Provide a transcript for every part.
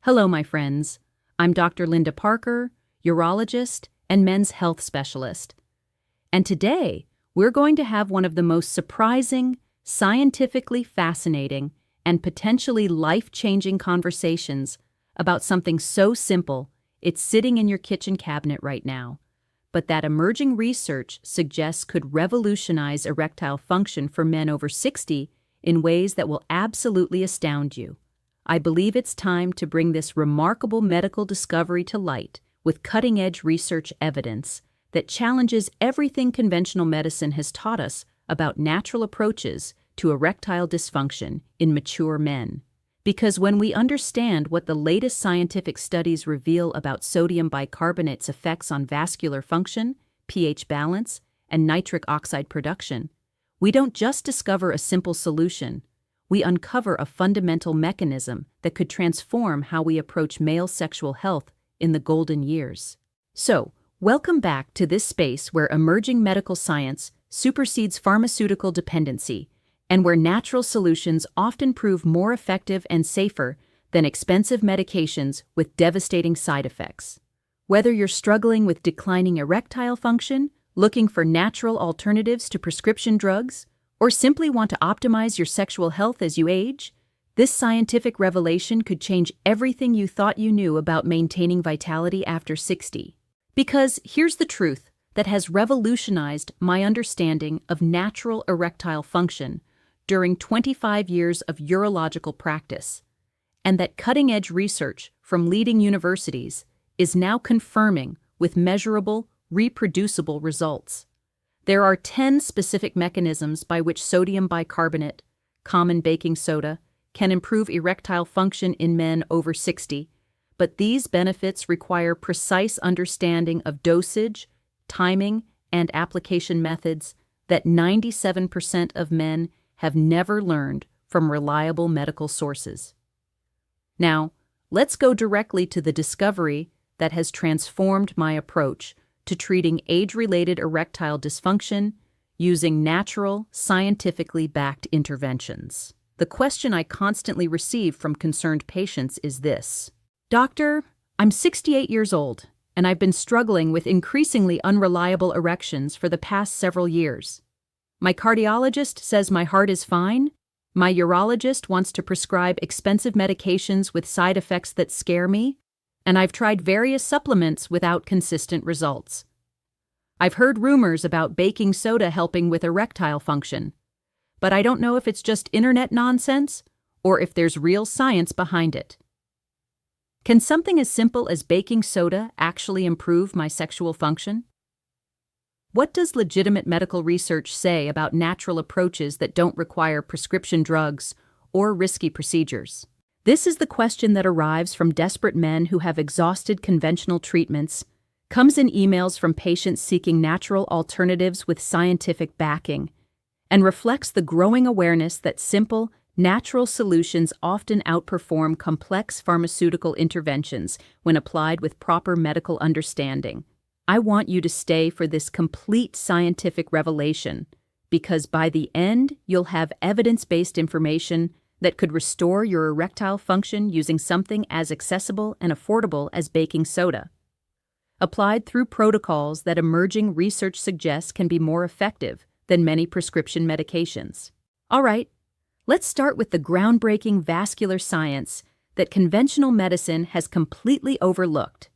Hello, my friends. I'm Dr. Linda Parker, urologist and men's health specialist. And today, we're going to have one of the most surprising, scientifically fascinating, and potentially life-changing conversations about something so simple it's sitting in your kitchen cabinet right now, but that emerging research suggests could revolutionize erectile function for men over 60 in ways that will absolutely astound you. I believe it's time to bring this remarkable medical discovery to light with cutting-edge research evidence that challenges everything conventional medicine has taught us about natural approaches to erectile dysfunction in mature men. Because when we understand what the latest scientific studies reveal about sodium bicarbonate's effects on vascular function, pH balance, and nitric oxide production, we don't just discover a simple solution. We uncover a fundamental mechanism that could transform how we approach male sexual health in the golden years. So, welcome back to this space where emerging medical science supersedes pharmaceutical dependency and where natural solutions often prove more effective and safer than expensive medications with devastating side effects. Whether you're struggling with declining erectile function, looking for natural alternatives to prescription drugs, or simply want to optimize your sexual health as you age, this scientific revelation could change everything you thought you knew about maintaining vitality after 60. Because here's the truth that has revolutionized my understanding of natural erectile function during 25 years of urological practice, and that cutting-edge research from leading universities is now confirming with measurable, reproducible results. There are 10 specific mechanisms by which sodium bicarbonate, common baking soda, can improve erectile function in men over 60, but these benefits require precise understanding of dosage, timing, and application methods that 97% of men have never learned from reliable medical sources. Now, let's go directly to the discovery that has transformed my approach to treating age-related erectile dysfunction using natural, scientifically backed interventions. The question I constantly receive from concerned patients is this: Doctor, I'm 68 years old, and I've been struggling with increasingly unreliable erections for the past several years. My cardiologist says my heart is fine. My urologist wants to prescribe expensive medications with side effects that scare me, and I've tried various supplements without consistent results. I've heard rumors about baking soda helping with erectile function, but I don't know if it's just internet nonsense or if there's real science behind it. Can something as simple as baking soda actually improve my sexual function? What does legitimate medical research say about natural approaches that don't require prescription drugs or risky procedures? This is the question that arrives from desperate men who have exhausted conventional treatments, comes in emails from patients seeking natural alternatives with scientific backing, and reflects the growing awareness that simple, natural solutions often outperform complex pharmaceutical interventions when applied with proper medical understanding. I want you to stay for this complete scientific revelation, because by the end, you'll have evidence-based information that could restore your erectile function using something as accessible and affordable as baking soda, applied through protocols that emerging research suggests can be more effective than many prescription medications. All right, let's start with the groundbreaking vascular science that conventional medicine has completely overlooked.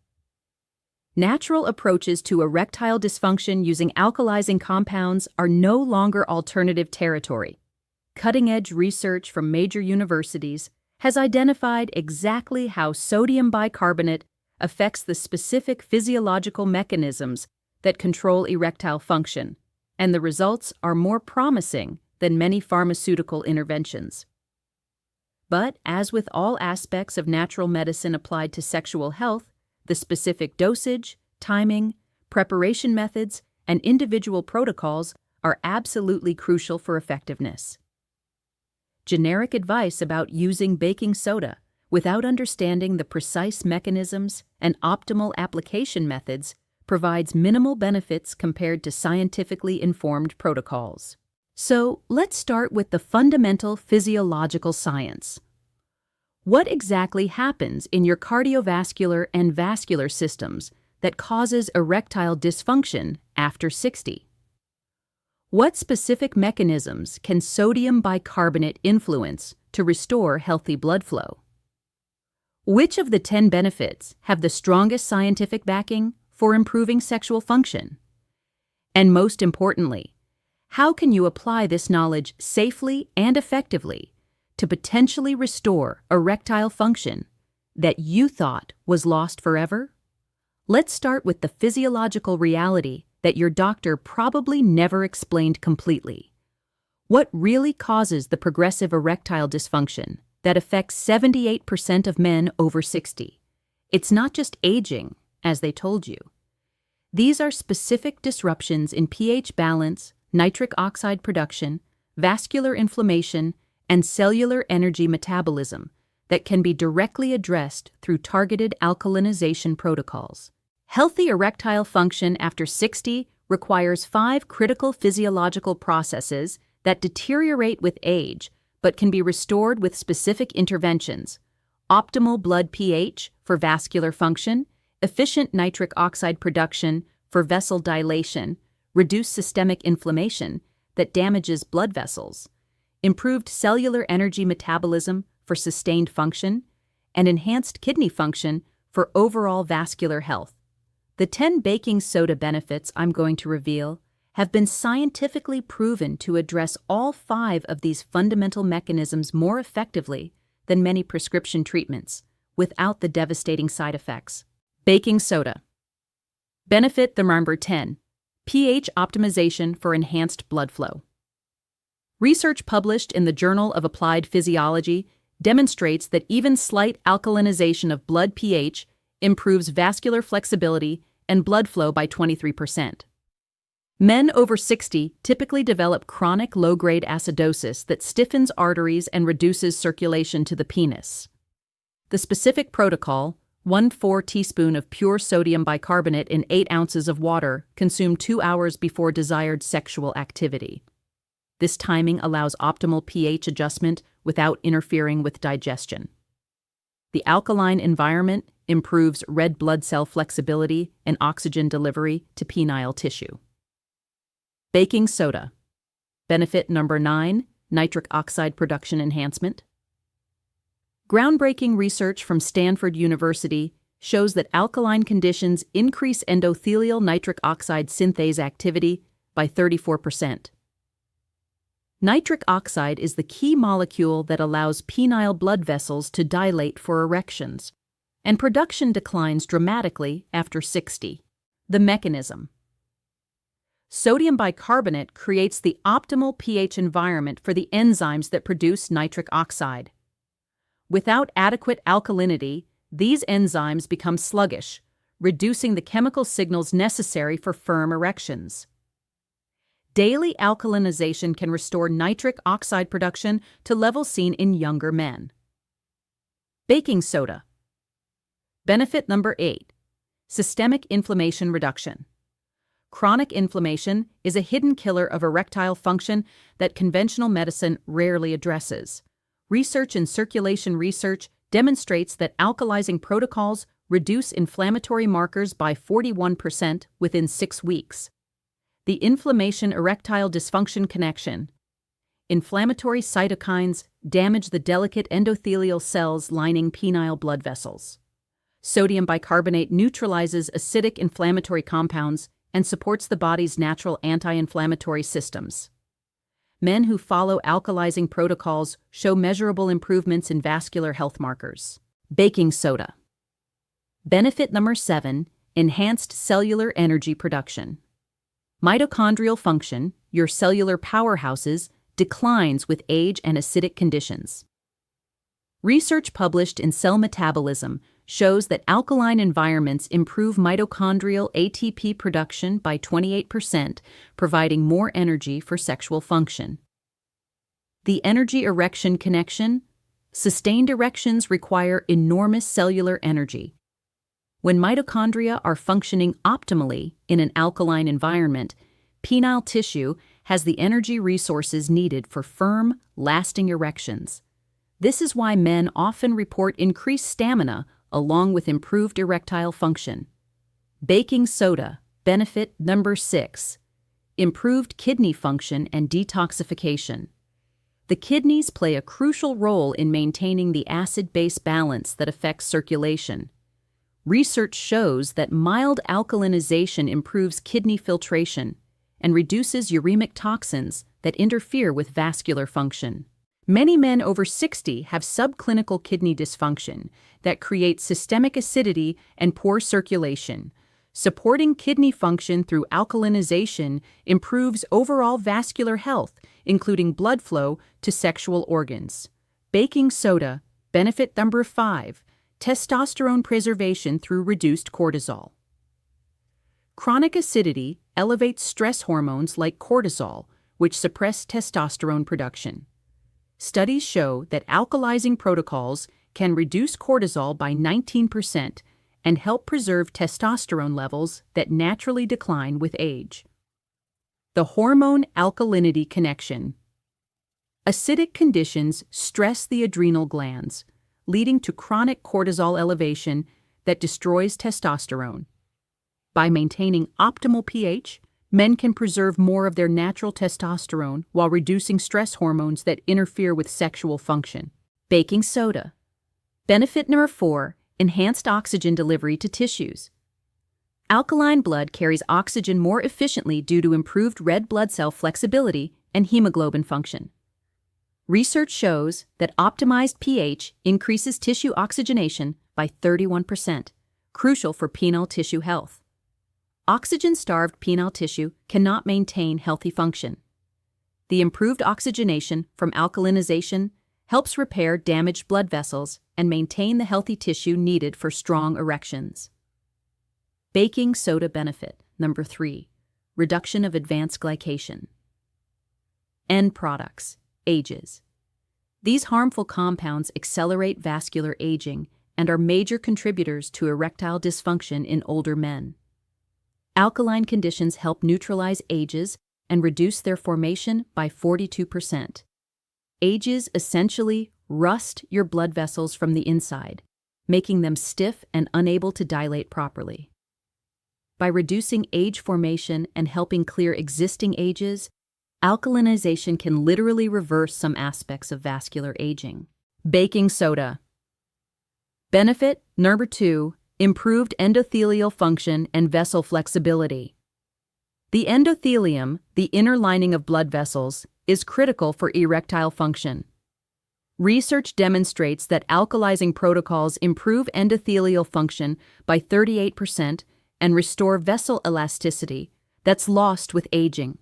Natural approaches to erectile dysfunction using alkalizing compounds are no longer alternative territory. Cutting-edge research from major universities has identified exactly how sodium bicarbonate affects the specific physiological mechanisms that control erectile function, and the results are more promising than many pharmaceutical interventions. But as with all aspects of natural medicine applied to sexual health, the specific dosage, timing, preparation methods, and individual protocols are absolutely crucial for effectiveness. Generic advice about using baking soda without understanding the precise mechanisms and optimal application methods provides minimal benefits compared to scientifically informed protocols. So let's start with the fundamental physiological science. What exactly happens in your cardiovascular and vascular systems that causes erectile dysfunction after 60? What specific mechanisms can sodium bicarbonate influence to restore healthy blood flow? Which of the 10 benefits have the strongest scientific backing for improving sexual function? And most importantly, how can you apply this knowledge safely and effectively to potentially restore erectile function that you thought was lost forever? Let's start with the physiological reality that your doctor probably never explained completely. What really causes the progressive erectile dysfunction that affects 78% of men over 60? It's not just aging, as they told you. These are specific disruptions in pH balance, nitric oxide production, vascular inflammation, and cellular energy metabolism that can be directly addressed through targeted alkalinization protocols. Healthy erectile function after 60 requires 5 critical physiological processes that deteriorate with age but can be restored with specific interventions: optimal blood pH for vascular function, efficient nitric oxide production for vessel dilation, reduced systemic inflammation that damages blood vessels, improved cellular energy metabolism for sustained function, and enhanced kidney function for overall vascular health. The 10 baking soda benefits I'm going to reveal have been scientifically proven to address all 5 of these fundamental mechanisms more effectively than many prescription treatments, without the devastating side effects. Baking soda. Benefit number 10. pH optimization for enhanced blood flow. Research published in the Journal of Applied Physiology demonstrates that even slight alkalinization of blood pH improves vascular flexibility and blood flow by 23%. Men over 60 typically develop chronic low-grade acidosis that stiffens arteries and reduces circulation to the penis. The specific protocol, 1/4 teaspoon of pure sodium bicarbonate in 8 ounces of water, consumed 2 hours before desired sexual activity. This timing allows optimal pH adjustment without interfering with digestion. The alkaline environment improves red blood cell flexibility and oxygen delivery to penile tissue. Baking soda. Benefit number 9, nitric oxide production enhancement. Groundbreaking research from Stanford University shows that alkaline conditions increase endothelial nitric oxide synthase activity by 34%. Nitric oxide is the key molecule that allows penile blood vessels to dilate for erections, and production declines dramatically after 60. The mechanism. Sodium bicarbonate creates the optimal pH environment for the enzymes that produce nitric oxide. Without adequate alkalinity, these enzymes become sluggish, reducing the chemical signals necessary for firm erections. Daily alkalinization can restore nitric oxide production to levels seen in younger men. Baking soda. Benefit number 8, systemic inflammation reduction. Chronic inflammation is a hidden killer of erectile function that conventional medicine rarely addresses. Research in circulation research demonstrates that alkalizing protocols reduce inflammatory markers by 41% within 6 weeks. The inflammation-erectile dysfunction connection. Inflammatory cytokines damage the delicate endothelial cells lining penile blood vessels. Sodium bicarbonate neutralizes acidic inflammatory compounds and supports the body's natural anti-inflammatory systems. Men who follow alkalizing protocols show measurable improvements in vascular health markers. Baking soda. Benefit number 7, enhanced cellular energy production. Mitochondrial function, your cellular powerhouses, declines with age and acidic conditions. Research published in Cell Metabolism shows that alkaline environments improve mitochondrial ATP production by 28%, providing more energy for sexual function. The energy-erection connection. Sustained erections require enormous cellular energy. When mitochondria are functioning optimally in an alkaline environment, penile tissue has the energy resources needed for firm, lasting erections. This is why men often report increased stamina along with improved erectile function. Baking soda, benefit number 6. Improved kidney function and detoxification. The kidneys play a crucial role in maintaining the acid-base balance that affects circulation. Research shows that mild alkalinization improves kidney filtration and reduces uremic toxins that interfere with vascular function. Many men over 60 have subclinical kidney dysfunction that creates systemic acidity and poor circulation. Supporting kidney function through alkalinization improves overall vascular health, including blood flow to sexual organs. Baking soda, benefit number 5. Testosterone preservation through reduced cortisol. Chronic acidity elevates stress hormones like cortisol, which suppress testosterone production. Studies show that alkalizing protocols can reduce cortisol by 19% and help preserve testosterone levels that naturally decline with age. The hormone alkalinity connection. Acidic conditions stress the adrenal glands, leading to chronic cortisol elevation that destroys testosterone. By maintaining optimal pH, men can preserve more of their natural testosterone while reducing stress hormones that interfere with sexual function. Baking soda. Benefit number 4. Enhanced oxygen delivery to tissues. Alkaline blood carries oxygen more efficiently due to improved red blood cell flexibility and hemoglobin function. Research shows that optimized pH increases tissue oxygenation by 31%, crucial for penile tissue health. Oxygen-starved penile tissue cannot maintain healthy function. The improved oxygenation from alkalinization helps repair damaged blood vessels and maintain the healthy tissue needed for strong erections. Baking soda benefit number 3. Reduction of advanced glycation. End products. Ages. These harmful compounds accelerate vascular aging and are major contributors to erectile dysfunction in older men. Alkaline conditions help neutralize ages and reduce their formation by 42%. Ages essentially rust your blood vessels from the inside, making them stiff and unable to dilate properly. By reducing age formation and helping clear existing ages, alkalinization can literally reverse some aspects of vascular aging. Baking soda. Benefit number 2. Improved endothelial function and vessel flexibility. The endothelium, the inner lining of blood vessels, is critical for erectile function. Research demonstrates that alkalizing protocols improve endothelial function by 38% and restore vessel elasticity that's lost with aging.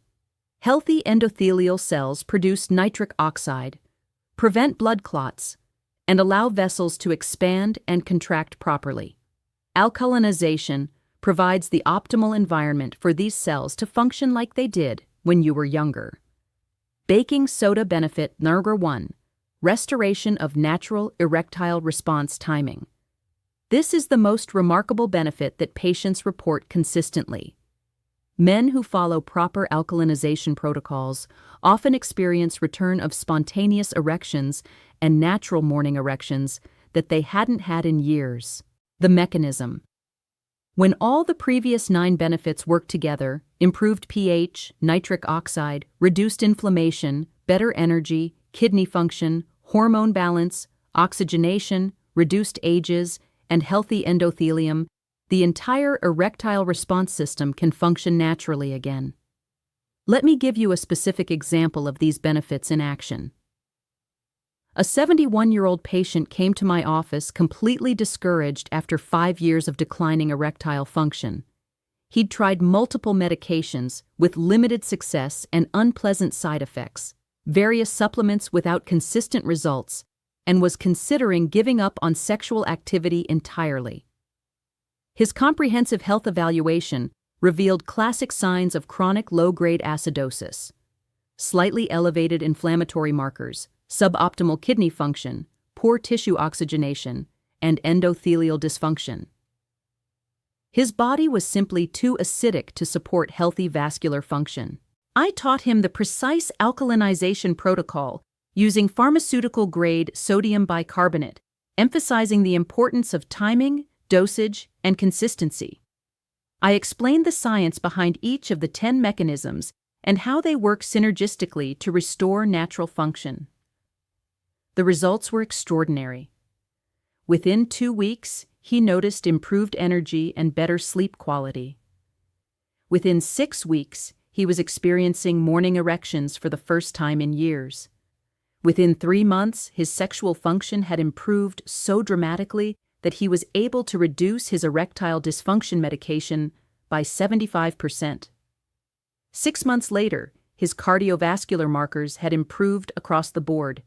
Healthy endothelial cells produce nitric oxide, prevent blood clots, and allow vessels to expand and contract properly. Alkalinization provides the optimal environment for these cells to function like they did when you were younger. Baking soda benefit number 1. Restoration of natural erectile response timing. This is the most remarkable benefit that patients report consistently. Men who follow proper alkalinization protocols often experience return of spontaneous erections and natural morning erections that they hadn't had in years. The mechanism. When all the previous 9 benefits work together, improved pH, nitric oxide, reduced inflammation, better energy, kidney function, hormone balance, oxygenation, reduced ages, and healthy endothelium, the entire erectile response system can function naturally again. Let me give you a specific example of these benefits in action. A 71-year-old patient came to my office completely discouraged after 5 years of declining erectile function. He'd tried multiple medications with limited success and unpleasant side effects, various supplements without consistent results, and was considering giving up on sexual activity entirely. His comprehensive health evaluation revealed classic signs of chronic low-grade acidosis, slightly elevated inflammatory markers, suboptimal kidney function, poor tissue oxygenation, and endothelial dysfunction. His body was simply too acidic to support healthy vascular function. I taught him the precise alkalinization protocol using pharmaceutical-grade sodium bicarbonate, emphasizing the importance of timing, dosage, and consistency. I explained the science behind each of the 10 mechanisms and how they work synergistically to restore natural function. The results were extraordinary. Within 2 weeks, he noticed improved energy and better sleep quality. Within 6 weeks, he was experiencing morning erections for the first time in years. Within 3 months, his sexual function had improved so dramatically that he was able to reduce his erectile dysfunction medication by 75%. 6 months later, his cardiovascular markers had improved across the board.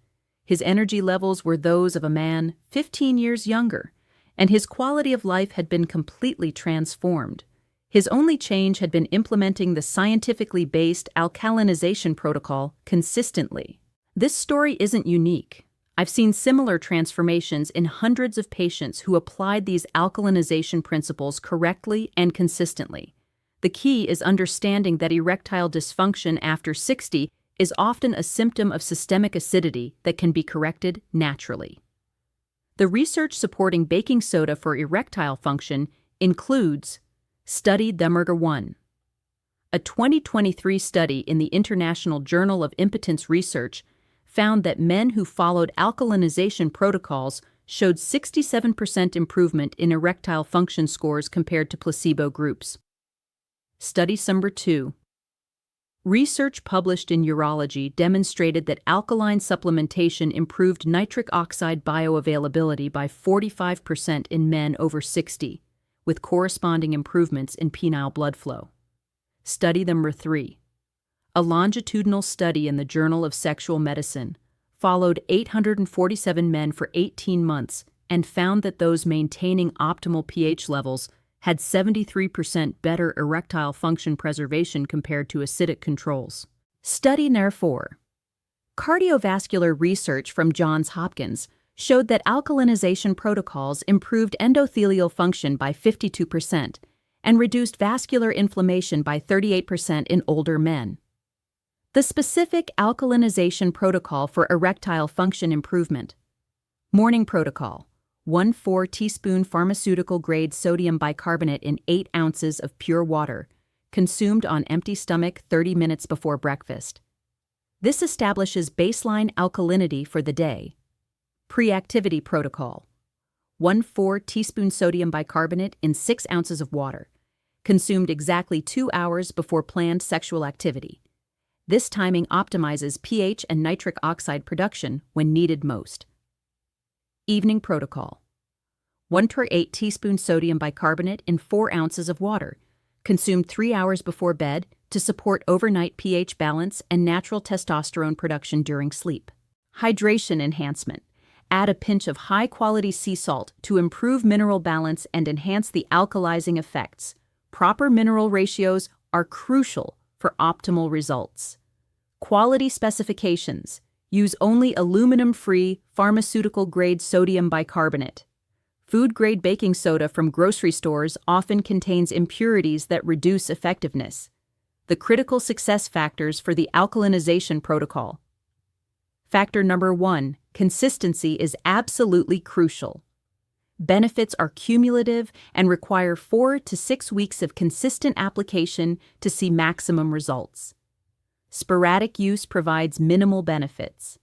His energy levels were those of a man 15 years younger, and his quality of life had been completely transformed. His only change had been implementing the scientifically based alkalinization protocol consistently. This story isn't unique. I've seen similar transformations in hundreds of patients who applied these alkalinization principles correctly and consistently. The key is understanding that erectile dysfunction after 60 is often a symptom of systemic acidity that can be corrected naturally. The research supporting baking soda for erectile function includes Study Number 1. A 2023 study in the International Journal of Impotence Research found that men who followed alkalinization protocols showed 67% improvement in erectile function scores compared to placebo groups. Study Number 2. Research published in Urology demonstrated that alkaline supplementation improved nitric oxide bioavailability by 45% in men over 60, with corresponding improvements in penile blood flow. Study Number 3. A longitudinal study in the Journal of Sexual Medicine followed 847 men for 18 months and found that those maintaining optimal pH levels had 73% better erectile function preservation compared to acidic controls. Study Number 4. Cardiovascular research from Johns Hopkins showed that alkalinization protocols improved endothelial function by 52% and reduced vascular inflammation by 38% in older men. The specific alkalinization protocol for erectile function improvement. Morning protocol: 1/4 teaspoon pharmaceutical-grade sodium bicarbonate in 8 ounces of pure water, consumed on empty stomach 30 minutes before breakfast. This establishes baseline alkalinity for the day. Pre-activity protocol: 1/4 teaspoon sodium bicarbonate in 6 ounces of water, consumed exactly 2 hours before planned sexual activity. This timing optimizes pH and nitric oxide production when needed most. Evening protocol: 1/8 teaspoon sodium bicarbonate in 4 ounces of water, consumed 3 hours before bed to support overnight pH balance and natural testosterone production during sleep. Hydration enhancement: add a pinch of high-quality sea salt to improve mineral balance and enhance the alkalizing effects. Proper mineral ratios are crucial for optimal results. Quality specifications: use only aluminum-free pharmaceutical-grade sodium bicarbonate. Food-grade baking soda from grocery stores often contains impurities that reduce effectiveness. The critical success factors for the alkalinization protocol. Factor number 1, consistency is absolutely crucial. Benefits are cumulative and require 4 to 6 weeks of consistent application to see maximum results. Sporadic use provides minimal benefits.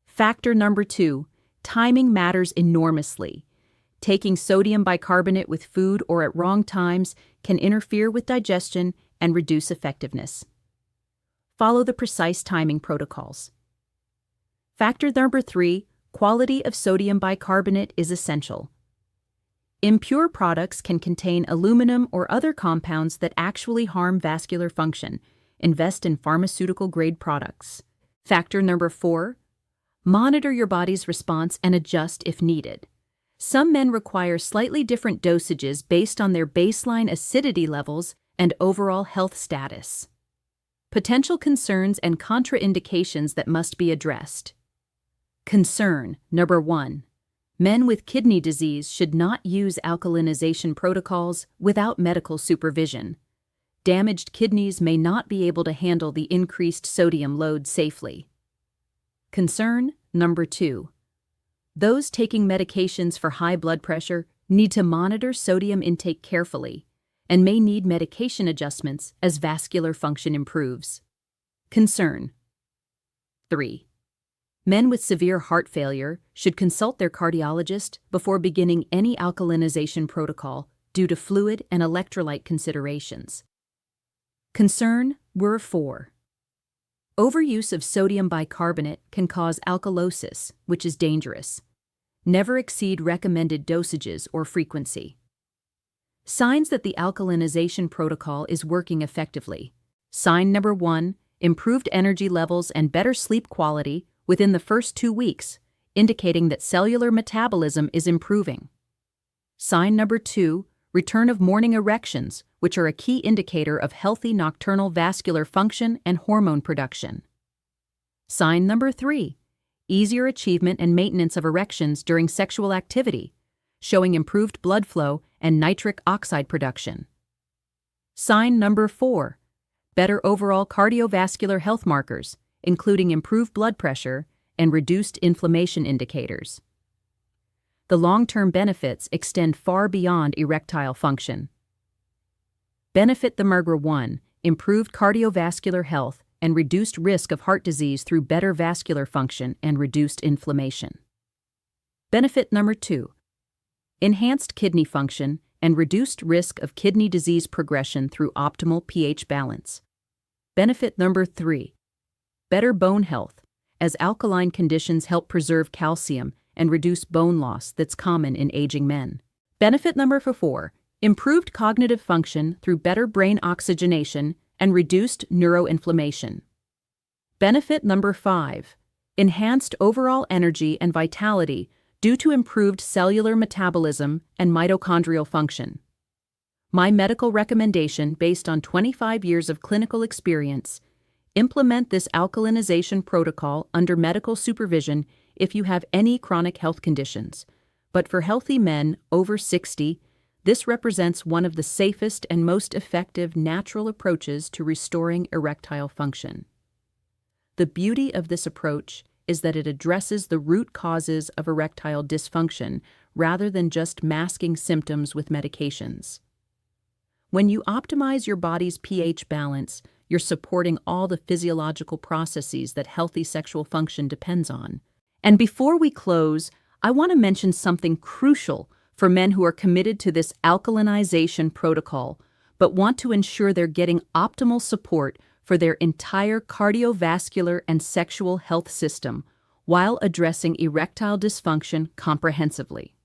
Factor number 2, timing matters enormously. Taking sodium bicarbonate with food or at wrong times can interfere with digestion and reduce effectiveness. Follow the precise timing protocols. Factor number 3, quality of sodium bicarbonate is essential. Impure products can contain aluminum or other compounds that actually harm vascular function. Invest in pharmaceutical-grade products. Factor number 4, monitor your body's response and adjust if needed. Some men require slightly different dosages based on their baseline acidity levels and overall health status. Potential concerns and contraindications that must be addressed. Concern number 1. Men with kidney disease should not use alkalinization protocols without medical supervision. Damaged kidneys may not be able to handle the increased sodium load safely. Concern number 2. Those taking medications for high blood pressure need to monitor sodium intake carefully and may need medication adjustments as vascular function improves. Concern 3. Men with severe heart failure should consult their cardiologist before beginning any alkalinization protocol due to fluid and electrolyte considerations. Concern 4. Overuse of sodium bicarbonate can cause alkalosis, which is dangerous. Never exceed recommended dosages or frequency. Signs that the alkalinization protocol is working effectively. Sign number 1, improved energy levels and better sleep quality within the first 2 weeks, indicating that cellular metabolism is improving. Sign number 2, return of morning erections, which are a key indicator of healthy nocturnal vascular function and hormone production. Sign number 3, easier achievement and maintenance of erections during sexual activity, showing improved blood flow and nitric oxide production. Sign number 4, better overall cardiovascular health markers, including improved blood pressure and reduced inflammation indicators. The long-term benefits extend far beyond erectile function. Benefit number 1, improved cardiovascular health and reduced risk of heart disease through better vascular function and reduced inflammation. Benefit number 2, enhanced kidney function and reduced risk of kidney disease progression through optimal pH balance. Benefit number 3, better bone health, as alkaline conditions help preserve calcium and reduce bone loss that's common in aging men. Benefit number 4, improved cognitive function through better brain oxygenation and reduced neuroinflammation. Benefit number 5, enhanced overall energy and vitality due to improved cellular metabolism and mitochondrial function. My medical recommendation based on 25 years of clinical experience: implement this alkalinization protocol under medical supervision if you have any chronic health conditions. But for healthy men over 60, this represents one of the safest and most effective natural approaches to restoring erectile function. The beauty of this approach is that it addresses the root causes of erectile dysfunction rather than just masking symptoms with medications. When you optimize your body's pH balance, you're supporting all the physiological processes that healthy sexual function depends on. And before we close, I want to mention something crucial for men who are committed to this alkalinization protocol, but want to ensure they're getting optimal support for their entire cardiovascular and sexual health system while addressing erectile dysfunction comprehensively.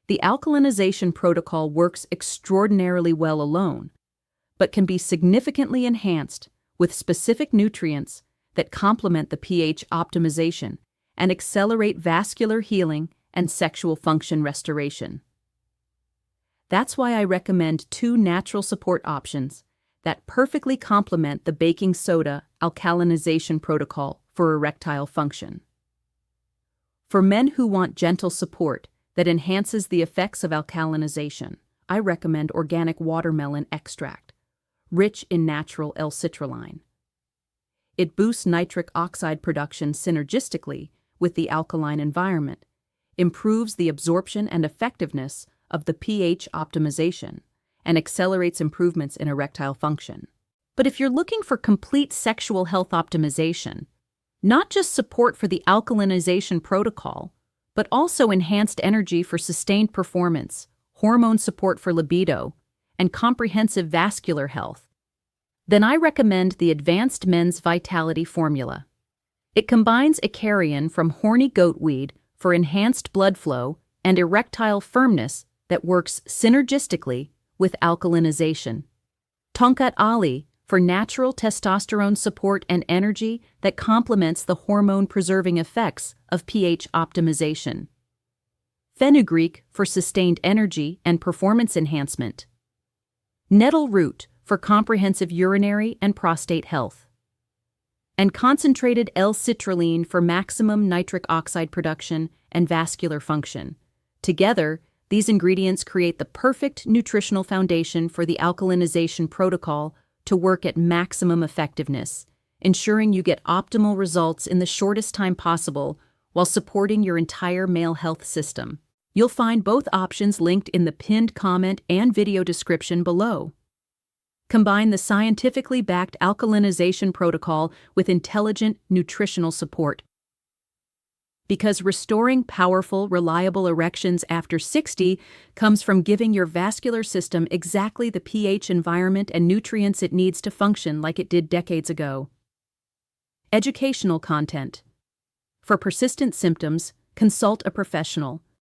The alkalinization protocol works extraordinarily well alone, but can be significantly enhanced with specific nutrients that complement the pH optimization and accelerate vascular healing and sexual function restoration. That's why I recommend 2 natural support options that perfectly complement the baking soda alkalinization protocol for erectile function. For men who want gentle support that enhances the effects of alkalinization, I recommend organic watermelon extract, rich in natural L-citrulline. It boosts nitric oxide production synergistically with the alkaline environment, improves the absorption and effectiveness of the pH optimization, and accelerates improvements in erectile function. But if you're looking for complete sexual health optimization, not just support for the alkalinization protocol, but also enhanced energy for sustained performance, hormone support for libido, and comprehensive vascular health, then I recommend the Advanced Men's Vitality Formula. It combines Icarian from horny goatweed for enhanced blood flow and erectile firmness that works synergistically with alkalinization, Tonkat Ali for natural testosterone support and energy that complements the hormone-preserving effects of pH optimization, Fenugreek for sustained energy and performance enhancement, Nettle Root for comprehensive urinary and prostate health, and concentrated L-citrulline for maximum nitric oxide production and vascular function. Together, these ingredients create the perfect nutritional foundation for the alkalinization protocol to work at maximum effectiveness, ensuring you get optimal results in the shortest time possible while supporting your entire male health system. You'll find both options linked in the pinned comment and video description below. Combine the scientifically backed alkalinization protocol with intelligent nutritional support. Because restoring powerful, reliable erections after 60 comes from giving your vascular system exactly the pH environment and nutrients it needs to function like it did decades ago. Educational content. For persistent symptoms, consult a professional.